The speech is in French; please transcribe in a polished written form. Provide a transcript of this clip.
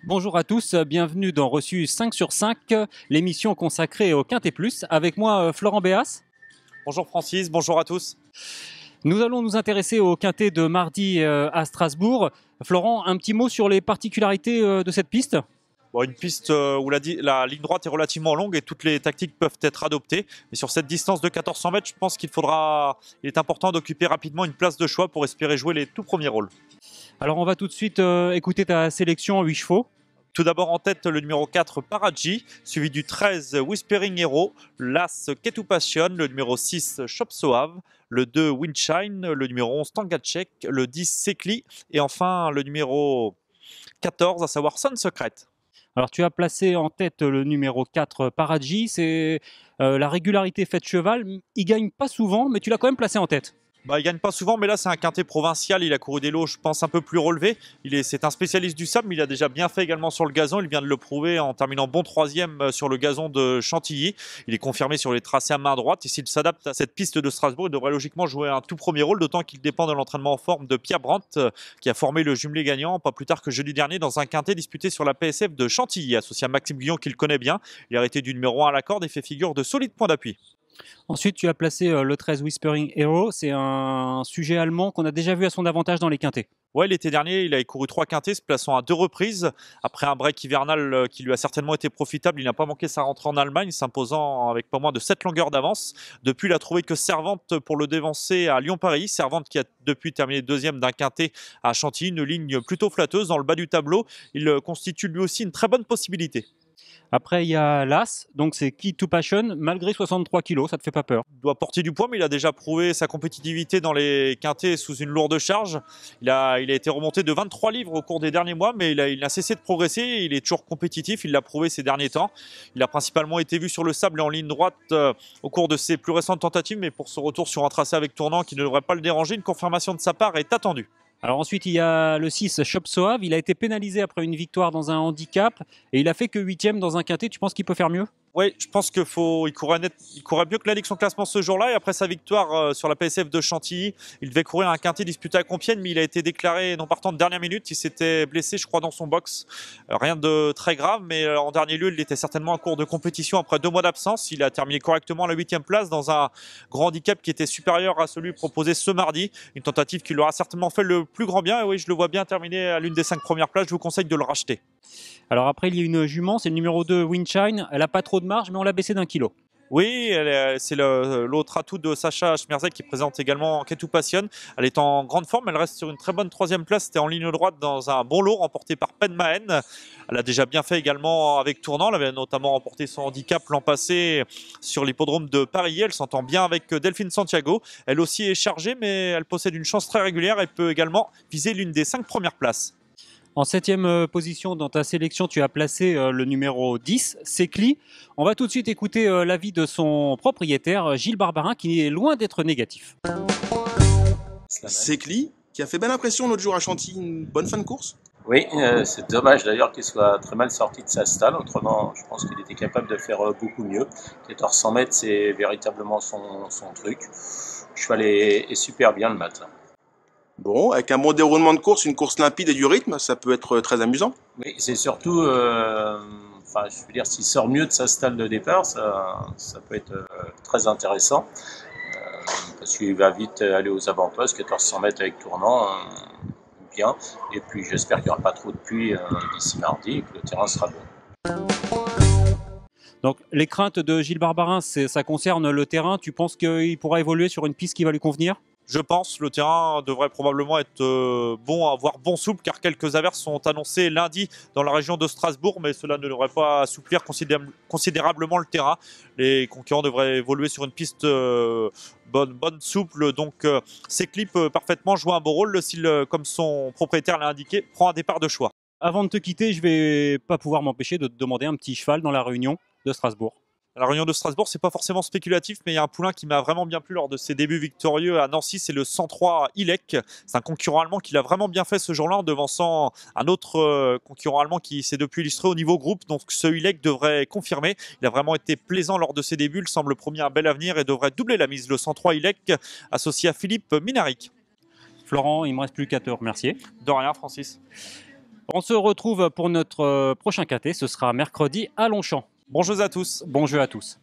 Bonjour à tous, bienvenue dans Reçu 5 sur 5, l'émission consacrée au Quintet Plus. Avec moi, Florent Béas. Bonjour Francis, bonjour à tous. Nous allons nous intéresser au Quintet de mardi à Strasbourg. Florent, un petit mot sur les particularités de cette piste ? Bon, une piste où la ligne droite est relativement longue et toutes les tactiques peuvent être adoptées. Mais sur cette distance de 1400 mètres, je pense qu'il est important d'occuper rapidement une place de choix pour espérer jouer les tout premiers rôles. Alors on va tout de suite écouter ta sélection 8 chevaux. Tout d'abord en tête le numéro 4 Paraji, suivi du 13 Whispering Hero, l'As Ketu Passion, le numéro 6 Shop Soave, le 2 Windshine, le numéro 11 Tangachek, le 10 Sekli et enfin le numéro 14 à savoir Sun Secret. Alors tu as placé en tête le numéro 4 Paraji, c'est la régularité faite cheval. Il gagne pas souvent, mais tu l'as quand même placé en tête. Il gagne pas souvent, mais là c'est un quintet provincial. Il a couru des lots, je pense, un peu plus relevés. C'est un spécialiste du sable, mais il a déjà bien fait également sur le gazon. Il vient de le prouver en terminant bon troisième sur le gazon de Chantilly. Il est confirmé sur les tracés à main droite. Et s'il s'adapte à cette piste de Strasbourg, il devrait logiquement jouer un tout premier rôle, d'autant qu'il dépend de l'entraînement en forme de Pierre Brandt, qui a formé le jumelé gagnant pas plus tard que jeudi dernier dans un quintet disputé sur la PSF de Chantilly, associé à Maxime Guillon qu'il connaît bien. Il a arrêté du numéro 1 à la corde et fait figure de solides points d'appui. Ensuite, tu as placé le 13 Whispering Hero. C'est un sujet allemand qu'on a déjà vu à son avantage dans les quintets. Ouais, l'été dernier, il a couru 3 quintets, se plaçant à 2 reprises. Après un break hivernal qui lui a certainement été profitable, il n'a pas manqué sa rentrée en Allemagne, s'imposant avec pas moins de 7 longueurs d'avance. Depuis, il a trouvé que Servante pour le dévancer à Lyon-Paris. Servante qui a depuis terminé deuxième d'un quintet à Chantilly, une ligne plutôt flatteuse dans le bas du tableau. Il constitue lui aussi une très bonne possibilité. Après, il y a l'As, donc c'est Key to Passion, malgré 63 kilos, ça te fait pas peur? Il doit porter du poids, mais il a déjà prouvé sa compétitivité dans les quintets sous une lourde charge. Il a été remonté de 23 livres au cours des derniers mois, mais il n'a cessé de progresser. Il est toujours compétitif, il l'a prouvé ces derniers temps. Il a principalement été vu sur le sable et en ligne droite au cours de ses plus récentes tentatives, mais pour ce retour sur un tracé avec tournant qui ne devrait pas le déranger, une confirmation de sa part est attendue. Alors ensuite, il y a le 6, Shop Soave. Il a été pénalisé après une victoire dans un handicap et il a fait que 8e dans un quintet. Tu penses qu'il peut faire mieux? Oui, je pense qu'il courait mieux que l'indique son classement ce jour-là. Et après sa victoire sur la PSF de Chantilly, il devait courir un quintet disputé à Compiègne, mais il a été déclaré non partant de dernière minute. Il s'était blessé, je crois, dans son box. Rien de très grave, mais en dernier lieu, il était certainement en cours de compétition après 2 mois d'absence. Il a terminé correctement à la 8e place dans un grand handicap qui était supérieur à celui proposé ce mardi. Une tentative qui lui aura certainement fait le plus grand bien. Et oui, je le vois bien terminer à l'une des 5 premières places. Je vous conseille de le racheter. Alors après, il y a une jument, c'est le numéro 2, Windshine. Elle n'a pas trop de marge, mais on l'a baissé d'1 kilo. Oui, c'est l'autre atout de Sacha Schmerzek qui présente également Ketu Passion. Elle est en grande forme, elle reste sur une très bonne 3e place. C'était en ligne droite dans un bon lot remporté par Penmaen. Elle a déjà bien fait également avec Tournant. Elle avait notamment remporté son handicap l'an passé sur l'hippodrome de Paris. Elle s'entend bien avec Delphine Santiago. Elle aussi est chargée, mais elle possède une chance très régulière et peut également viser l'une des 5 premières places. En 7e position dans ta sélection, tu as placé le numéro 10, Sekli. On va tout de suite écouter l'avis de son propriétaire, Gilles Barbarin, qui est loin d'être négatif. Sekli, qui a fait belle impression l'autre jour à Chantilly, une bonne fin de course. Oui, c'est dommage d'ailleurs qu'il soit très mal sorti de sa stalle. Autrement, je pense qu'il était capable de faire beaucoup mieux. 1400 mètres, c'est véritablement son truc. Le cheval est super bien le matin. Bon, avec un bon déroulement de course, une course limpide et du rythme, ça peut être très amusant. Oui, c'est surtout, je veux dire, s'il sort mieux de sa stalle de départ, ça peut être très intéressant. Parce qu'il va vite aller aux avant-postes, 1400 mètres avec tournant, bien. Et puis j'espère qu'il n'y aura pas trop de pluie d'ici mardi et que le terrain sera bon. Donc les craintes de Gilles Barbarin, ça concerne le terrain. Tu penses qu'il pourra évoluer sur une piste qui va lui convenir ? Je pense le terrain devrait probablement être bon, avoir bon souple, car quelques averses sont annoncées lundi dans la région de Strasbourg, mais cela ne devrait pas assouplir considérablement le terrain. Les concurrents devraient évoluer sur une piste bonne souple, donc Sekli peut parfaitement jouer un beau rôle s'il, comme son propriétaire l'a indiqué, prend un départ de choix. Avant de te quitter, je vais pas pouvoir m'empêcher de te demander un petit cheval dans la réunion de Strasbourg. La réunion de Strasbourg, c'est pas forcément spéculatif, mais il y a un poulain qui m'a vraiment bien plu lors de ses débuts victorieux à Nancy, c'est le 103 Ilek. C'est un concurrent allemand qui l'a vraiment bien fait ce jour-là en devançant un autre concurrent allemand qui s'est depuis illustré au niveau groupe. Donc ce Ilek devrait confirmer. Il a vraiment été plaisant lors de ses débuts, il semble promis un bel avenir et devrait doubler la mise. Le 103 Ilek associé à Philippe Minaric. Florent, il ne me reste plus qu'à te remercier. De rien, Francis. On se retrouve pour notre prochain quintet, ce sera mercredi à Longchamp. Bon jeu à tous. Bon jeu à tous.